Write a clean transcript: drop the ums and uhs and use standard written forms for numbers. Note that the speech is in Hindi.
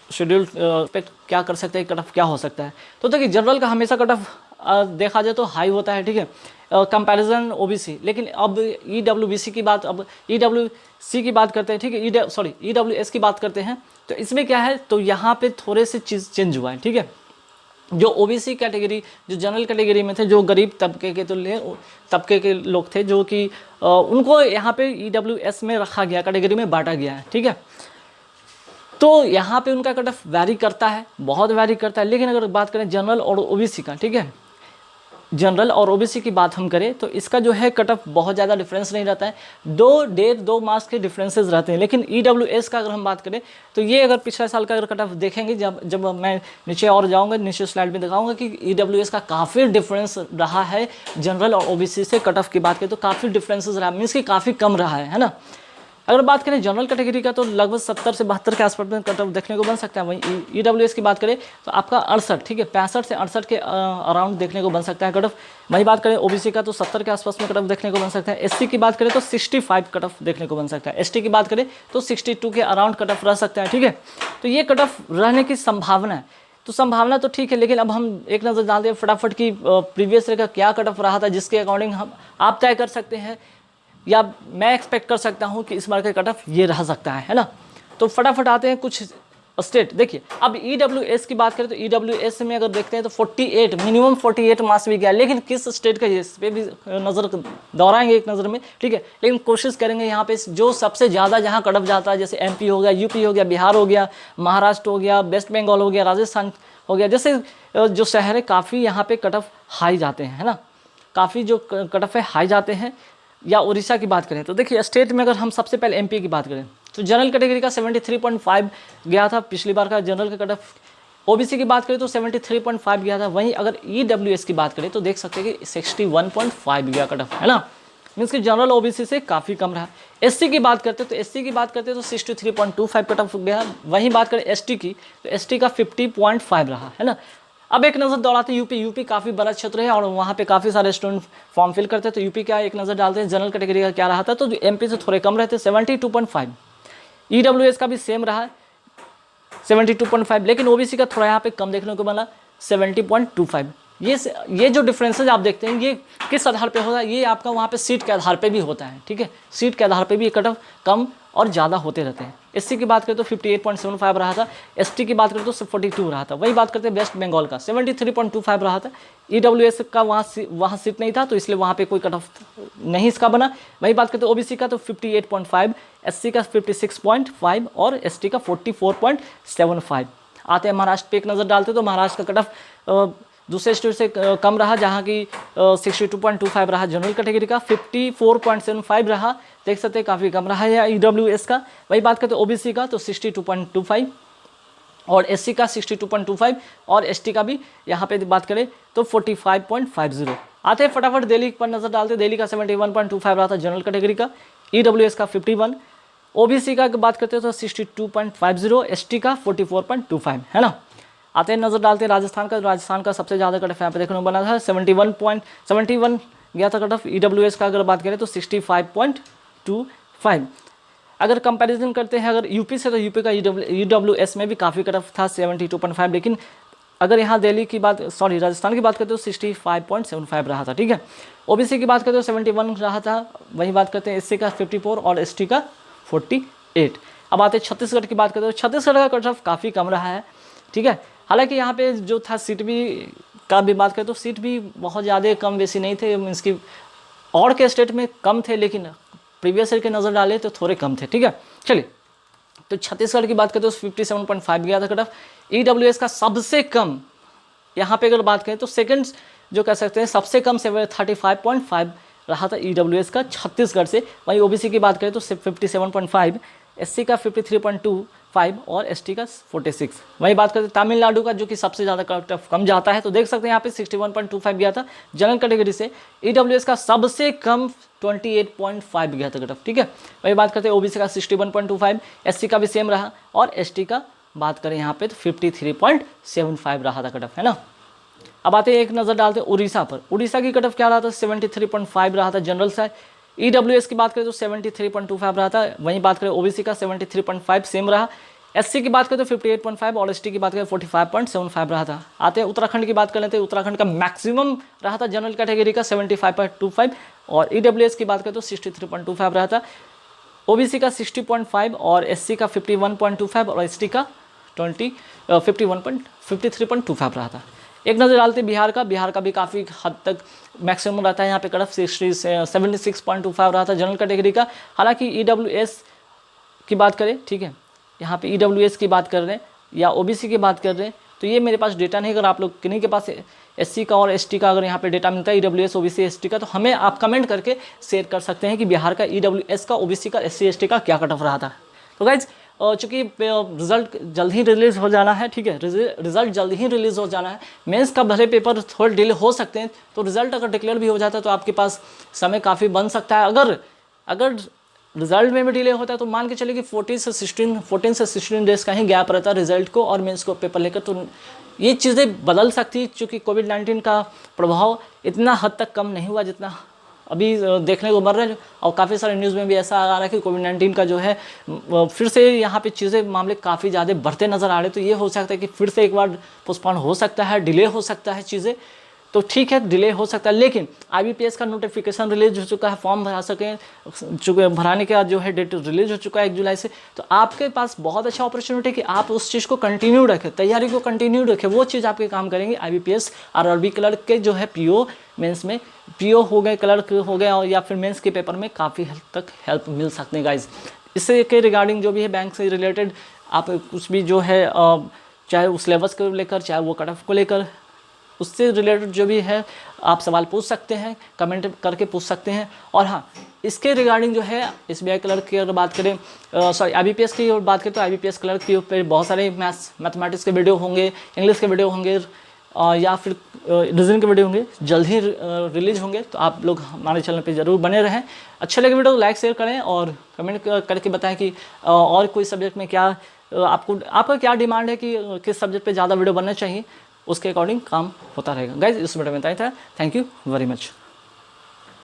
शेड्यूल पे क्या कर सकते हैं, कट ऑफ क्या हो सकता है। तो देखिए जनरल का हमेशा कट ऑफ देखा जाए तो हाई होता है, ठीक है, कंपैरिजन ओबीसी। लेकिन अब ईडब्ल्यूबीसी की बात, अब ईडब्ल्यूसी की बात करते हैं, ठीक है, ईडब्ल्यूएस की बात करते हैं। तो इसमें क्या है, तो यहाँ पे थोड़े से चीज़ चेंज हुआ है, ठीक है। जो ओबीसी कैटेगरी, जो जनरल कैटेगरी में थे, जो गरीब तबके के तबके के लोग थे, जो कि उनको यहाँ पे ईडब्ल्यूएस में रखा गया, कैटेगरी में बांटा गया है, ठीक है। तो यहाँ पे उनका कट ऑफ वैरी करता है, बहुत वैरी करता है। लेकिन अगर बात करें जनरल और ओबीसी का, ठीक है, जनरल और ओबीसी की बात हम करें तो इसका जो है कट ऑफ बहुत ज़्यादा डिफरेंस नहीं रहता है, 2 मार्क्स के डिफरेंसेस रहते हैं। लेकिन ईडब्ल्यूएस का अगर हम बात करें तो ये अगर पिछले साल का अगर कट ऑफ देखेंगे, जब मैं नीचे और जाऊंगा, नीचे स्लाइड में दिखाऊंगा कि ईडब्ल्यूएस का काफ़ी डिफरेंस रहा है जनरल और ओबीसी से। कट ऑफ की बात करें तो काफ़ी डिफरेंसेस रहा, मीन्स कि काफ़ी कम रहा है ना। अगर बात करें जनरल कैटेगरी का तो लगभग 70 से 72 के आसपास में कट ऑफ देखने को बन सकता है। वहीं ईडब्ल्यूएस की बात करें तो आपका 68, ठीक है, 65 से 68 के अराउंड देखने को बन सकता है कट ऑफ। वहीं बात करें ओबीसी का तो 70 के आसपास में कट ऑफ देखने को बन सकता है। एससी की बात करें तो 65 कट ऑफ देखने को बन सकता है। एसटी की बात करें तो 62 के अराउंड कट ऑफ रह सकता है, ठीक है। तो ये कट ऑफ रहने की संभावना है, तो संभावना तो ठीक है। लेकिन अब हम एक नज़र डालते हैं फटाफट की प्रीवियस ईयर का क्या कट ऑफ रहा था, जिसके अकॉर्डिंग हम आप तय कर सकते हैं या मैं एक्सपेक्ट कर सकता हूं कि इस बार का कट ऑफ ये रह सकता है ना। तो फटाफट आते हैं कुछ स्टेट। देखिए अब ईडब्ल्यूएस की बात करें तो ईडब्ल्यूएस में अगर देखते हैं तो 48 मिनिमम 48 मार्क्स भी गया। लेकिन किस स्टेट का, इस पे भी नज़र दौड़ाएंगे एक नज़र में, ठीक है। लेकिन कोशिश करेंगे यहाँ पे जो सबसे ज़्यादा जहाँ कट ऑफ जाता है, जैसे एमपी हो गया, यूपी हो गया, बिहार हो गया, महाराष्ट्र हो गया, वेस्ट बंगाल हो गया, राजस्थान हो गया, जैसे जो शहर है काफ़ी यहाँ पे कट ऑफ हाई जाते हैं, है ना, काफ़ी जो कट ऑफ है हाई जाते हैं। या उड़ीसा की बात करें तो देखिए स्टेट में अगर हम सबसे पहले एमपी की बात करें तो जनरल कैटेगरी का 73.5 गया था पिछली बार का जनरल का कट ऑफ। ओबीसी की बात करें तो 73.5 गया था। वहीं अगर ईडब्ल्यूएस की बात करें तो देख सकते हैं कि 61.5 गया कट ऑफ, है ना, मीन्स कि जनरल ओबीसी से काफ़ी कम रहा। एससी की बात करते तो 63.25 कट ऑफ गया। वहीं बात करें एसटी की तो एसटी का 50.5 रहा, है ना। अब एक नज़र दौड़ाते हैं यूपी काफ़ी बड़ा क्षेत्र है और वहाँ पे काफ़ी सारे स्टूडेंट फॉर्म फिल करते हैं। तो यूपी का एक नज़र डालते हैं जनरल कैटेगरी का क्या रहा था, तो एमपी से थोड़े कम रहते 72.5। ईडब्ल्यूएस का भी सेम रहा 72.5, लेकिन ओबीसी का थोड़ा यहाँ पे कम देखने को मिला 70.25। ये जो डिफरेंसेज आप देखते हैं ये किस आधार पे होता है, ये आपका वहाँ पे सीट के आधार पे भी होता है, ठीक है। सीट के आधार पे भी ये कट ऑफ कम और ज़्यादा होते रहते हैं। एससी की बात करें तो 58.75 रहा था। एसटी की बात करें तो 42 रहा था। वही बात करते हैं वेस्ट बंगाल का 73.25 रहा था। ईडब्ल्यूएस का वहाँ सीट नहीं था तो इसलिए वहाँ पे कोई कट ऑफ नहीं इसका बना। वही बात करते हैं ओबीसी का तो 58.5, एससी का 56.5 और एसटी का 44.75। आते हैं महाराष्ट्र पे एक नज़र डालते तो महाराष्ट्र का कट ऑफ दूसरे स्टेट से कम रहा, जहाँ की 62.25 रहा जनरल कैटेगरी का, 54.75 रहा, देख सकते हैं काफ़ी कम रहा है ईडब्ल्यूएस का। वही बात करते हैं ओबीसी का तो 62.25 और एससी का 62.25 और एसटी का भी यहाँ पे बात करें तो 45.50। आते हैं फटाफट दिल्ली पर नज़र डालते हैं। दिल्ली का 71.25 रहा था जनरल कैटेगरी का, ईडब्ल्यूएस का 51, ओबीसी का बात करते हैं तो 62.50, एसटी का 44.25, है ना। आते हैं नज़र डालते हैं राजस्थान का सबसे ज़्यादा कट ऑफ यहाँ पे देखने को बना था 71 गया था कट ऑफ। ईडब्ल्यूएस का अगर बात करें तो 65.25। अगर कंपैरिजन करते हैं अगर यूपी से तो यूपी का ईडब्ल्यूएस में भी काफ़ी कट ऑफ था 72.5। लेकिन अगर यहाँ राजस्थान की बात करते तो 65.75 रहा था, ठीक है। ओबीसी की बात करते तो 71 रहा था। वही बात करते हैं एससी का 54 और एसटी का 48। अब आते हैं छत्तीसगढ़ की बात करते हैं तो छत्तीसगढ़ का कट ऑफ काफ़ी कम रहा है, ठीक है। हालांकि यहाँ पे जो था सीट भी का भी बात करें तो सीट भी बहुत ज़्यादा कम बेसी नहीं थे, मीन्स की और के स्टेट में कम थे, लेकिन प्रीवियस ईयर के नज़र डाले तो थोड़े कम थे, ठीक है। चलिए तो छत्तीसगढ़ की बात करें तो 57.5 गया था कट ऑफ। ईडब्ल्यूएस का सबसे कम यहाँ पे अगर बात करें तो सेकंड जो कह सकते हैं सबसे कम 35.5 रहा था ईडब्ल्यूएस का छत्तीसगढ़ से। वहीं ओबीसी की बात करें तो 57.5, एससी का 53.25 और एसटी का 46। वही बात करते हैं तमिलनाडु का जो कि सबसे ज़्यादा कट ऑफ कम जाता है, तो देख सकते हैं यहाँ पे 61.25 गया था जनरल कैटेगरी से। ईडब्ल्यूएस का सबसे कम 28.5 गया था कट ऑफ, ठीक है। वही बात करते हैं ओबीसी का 61.25, एससी का भी सेम रहा और एसटी का बात करें यहाँ पे तो 53.75 रहा था कट ऑफ, है ना। अब आते हैं एक नज़र डालते हैं उड़ीसा पर। उड़ीसा की कट ऑफ क्या रहा था 73.5 रहा था जनरल से। ईडब्ल्यूएस की बात करें तो 73.25 रहा था। वहीं बात करें ओबीसी का 73.5 सेम रहा। SC की बात करें तो 58.5 और ST की बात करें 45.75 रहा था। आते हैं उत्तराखंड की बात कर लेते हैं। उत्तराखंड का मैक्सिमम रहा था जनरल कैटेगरी का 75.25 और EWS की बात करें तो 63.25 रहा था। OBC का 60.5 और SC का 51.25 और ST का 53.25 रहा था। एक नज़र डालते बिहार का भी काफ़ी हद तक मैक्सिमम रहता है यहाँ पे कट ऑफ 76.25 रहा था जनरल कैटेगरी का। हालांकि EWS की बात करें, ठीक है, यहाँ पे EWS की बात कर रहे हैं या OBC की बात कर रहे हैं तो ये मेरे पास डेटा नहीं। अगर आप लोग किन्हीं के पास SC का और ST का अगर यहाँ पे डेटा मिलता है EWS OBC ST का तो हमें आप कमेंट करके शेयर कर सकते हैं कि बिहार का EWS का OBC का SC ST का क्या कट ऑफ रहा था। तो गाइज चूँकि रिजल्ट जल्द ही रिलीज़ हो जाना है, ठीक है, रिजल्ट जल्द ही रिलीज़ हो जाना है। मेंस का भले पेपर थोड़े डिले हो सकते हैं तो रिजल्ट अगर डिक्लेयर भी हो जाता है तो आपके पास समय काफ़ी बन सकता है। अगर रिजल्ट में भी डिले होता है तो मान के चलिए कि 14 से 16 डेज़ का ही गैप रहता है रिजल्ट को और मेंस को पेपर लेकर, तो ये चीज़ें बदल सकती है। चूँकि कोविड-19 का प्रभाव इतना हद तक कम नहीं हुआ जितना अभी देखने को मिल रहा है और काफ़ी सारे न्यूज़ में भी ऐसा आ रहा है कि कोविड-19 का जो है फिर से यहाँ पे चीज़ें मामले काफ़ी ज़्यादा बढ़ते नज़र आ रहे हैं। तो ये हो सकता है कि फिर से एक बार पोस्टपोन हो सकता है, डिले हो सकता है चीज़ें, तो ठीक है डिले हो सकता है। लेकिन IBPS का नोटिफिकेशन रिलीज हो चुका है, फॉर्म भरा सकें चूँकि भराने के बाद जो है डेट रिलीज हो चुका है 1 जुलाई से। तो आपके पास बहुत अच्छा अपॉर्चुनिटी कि आप उस चीज़ को कंटिन्यू रखें, तैयारी को कंटिन्यू रखें, वो चीज़ आपके काम करेंगे। IBPS RRB क्लर्क के जो है PO मेंस में PO हो गए, क्लर्क हो गए और या फिर मेंस के पेपर में काफ़ी हद तक हेल्प मिल सकते हैं गाइज। इससे के रिगार्डिंग जो भी है बैंक से रिलेटेड आप कुछ भी जो है चाहे उस सिलेबस को लेकर चाहे वो कट ऑफ को लेकर उससे रिलेटेड जो भी है आप सवाल पूछ सकते हैं, कमेंट करके पूछ सकते हैं। और हाँ, इसके रिगार्डिंग जो है SBI क्लर्क की अगर बात करें IBPS की और बात करें तो IBPS क्लर्क के ऊपर बहुत सारे मैथमेटिक्स के वीडियो होंगे, इंग्लिश के वीडियो होंगे या फिर रीजनिंग के वीडियो होंगे, जल्द ही रिलीज होंगे। तो आप लोग हमारे चैनल पे ज़रूर बने रहें। अच्छे लगे वीडियो लाइक शेयर करें और कमेंट करके बताएं कि और कोई सब्जेक्ट में क्या आपका क्या डिमांड है कि किस सब्जेक्ट पे ज़्यादा वीडियो बनना चाहिए, उसके अकॉर्डिंग काम होता रहेगा। गाइज इस वीडियो में इतना ही था। Thank you very much.